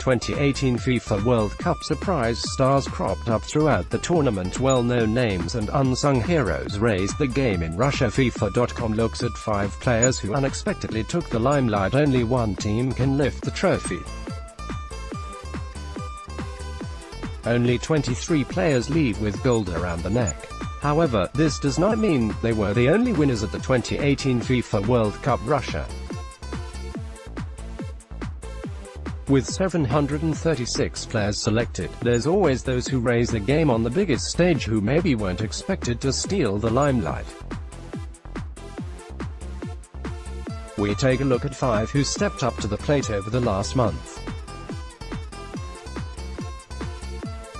2018 FIFA World Cup Surprise stars cropped up throughout the tournament. Well-known names and unsung heroes raised the game in Russia. FIFA.com looks at 5 players who unexpectedly took the limelight. Only one team can lift the trophy. Only 23 players leave with gold around the neck. However, this does not mean they were the only winners at the 2018 FIFA World Cup Russia. With 736 players selected, there's always those who raise the game on the biggest stage who maybe weren't expected to steal the limelight. We take a look at 5 who stepped up to the plate over the last month.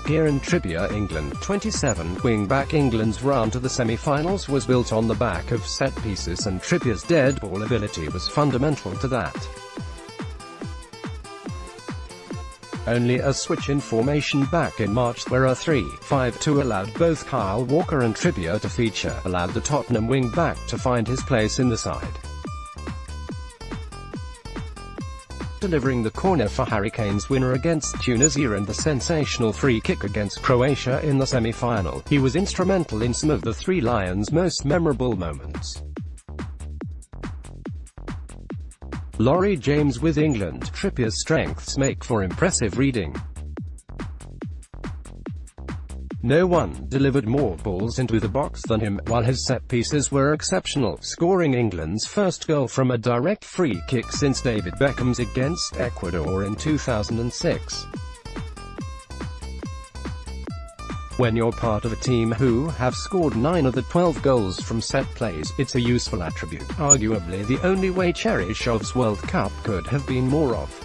Kieran Trippier, England, 27. Wing-back. England's run to the semi-finals was built on the back of set-pieces, and Trippier's dead ball ability was fundamental to that. Only a switch in formation back in March, where a 3-5-2 allowed both Kyle Walker and Trippier to feature, allowed the Tottenham wing-back to find his place in the side. Delivering the corner for Harry Kane's winner against Tunisia and the sensational free kick against Croatia in the semi-final, he was instrumental in some of the Three Lions' most memorable moments. Laurie James with England. Trippier's strengths make for impressive reading. No one delivered more balls into the box than him, while his set-pieces were exceptional, scoring England's first goal from a direct free kick since David Beckham's against Ecuador in 2006. When you're part of a team who have scored 9 of the 12 goals from set plays, it's a useful attribute, arguably the only way Cheryshov's World Cup could have been more of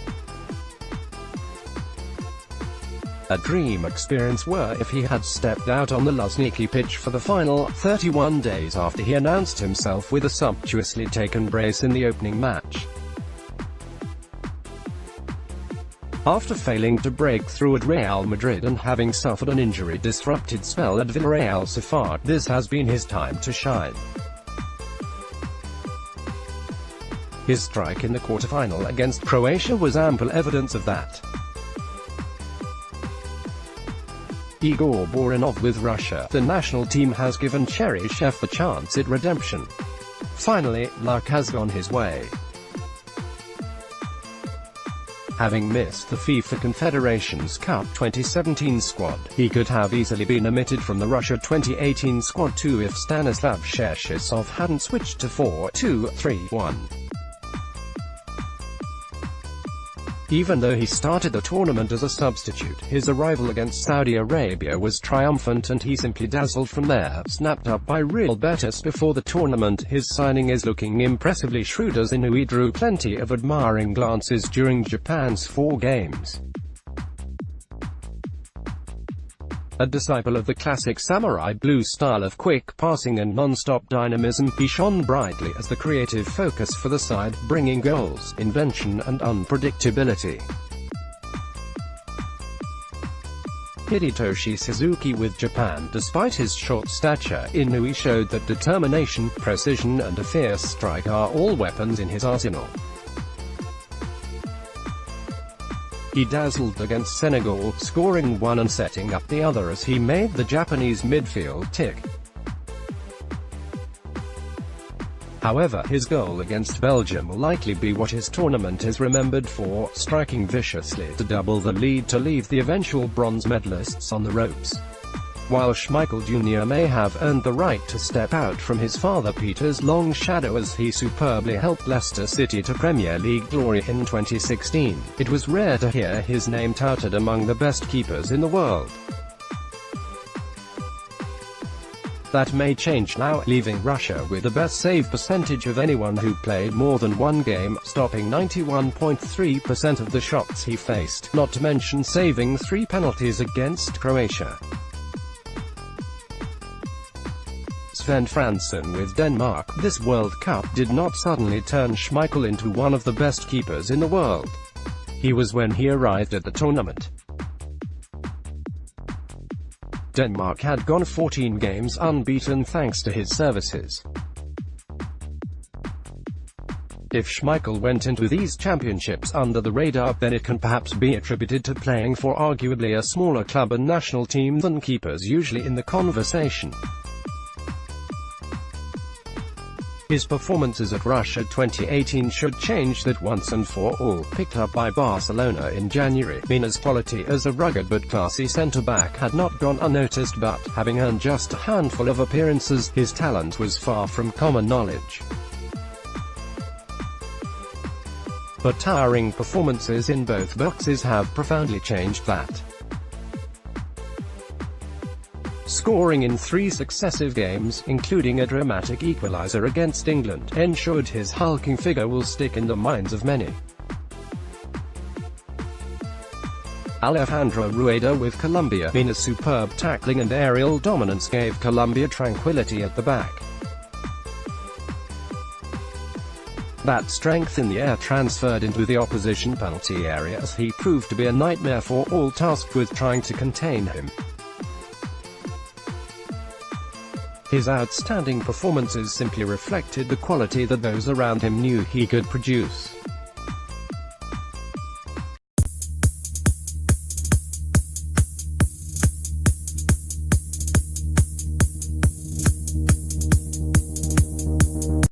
a dream experience were if he had stepped out on the Luzhniki pitch for the final, 31 days after he announced himself with a sumptuously taken brace in the opening match. After failing to break through at Real Madrid and having suffered an injury-disrupted spell at Villarreal so far, this has been his time to shine. His strike in the quarter-final against Croatia was ample evidence of that. Igor Borinov with Russia. The national team has given Cheryshev a chance at redemption. Finally, luck has gone his way. Having missed the FIFA Confederations Cup 2017 squad, he could have easily been omitted from the Russia 2018 squad too if Stanislav Cherchesov hadn't switched to 4-2-3-1. Even though he started the tournament as a substitute, his arrival against Saudi Arabia was triumphant and he simply dazzled from there. Snapped up by Real Betis before the tournament, his signing is looking impressively shrewd as Inui drew plenty of admiring glances during Japan's 4 games. A disciple of the classic samurai blue style of quick passing and non-stop dynamism, he shone brightly as the creative focus for the side, bringing goals, invention and unpredictability. Hidetoshi Suzuki with Japan. Despite his short stature, Inui showed that determination, precision and a fierce strike are all weapons in his arsenal. He dazzled against Senegal, scoring one and setting up the other as he made the Japanese midfield tick. However, his goal against Belgium will likely be what his tournament is remembered for, striking viciously to double the lead to leave the eventual bronze medalists on the ropes. While Schmeichel Jr. may have earned the right to step out from his father Peter's long shadow as he superbly helped Leicester City to Premier League glory in 2016, it was rare to hear his name touted among the best keepers in the world. That may change now, leaving Russia with the best save percentage of anyone who played more than one game, stopping 91.3% of the shots he faced, not to mention saving 3 penalties against Croatia. Sven Fransson with Denmark. This World Cup did not suddenly turn Schmeichel into one of the best keepers in the world. He was when he arrived at the tournament. Denmark had gone 14 games unbeaten thanks to his services. If Schmeichel went into these championships under the radar, then it can perhaps be attributed to playing for arguably a smaller club and national team than keepers usually in the conversation. His performances at Russia 2018 should change that once and for all. Picked up by Barcelona in January, Mina's quality as a rugged but classy centre-back had not gone unnoticed, but, having earned just a handful of appearances, his talent was far from common knowledge. But towering performances in both boxes have profoundly changed that. Scoring in 3 successive games, including a dramatic equaliser against England, ensured his hulking figure will stick in the minds of many. Alejandro Rueda with Colombia. Mina's superb tackling and aerial dominance gave Colombia tranquility at the back. That strength in the air transferred into the opposition penalty area as he proved to be a nightmare for all tasked with trying to contain him. His outstanding performances simply reflected the quality that those around him knew he could produce.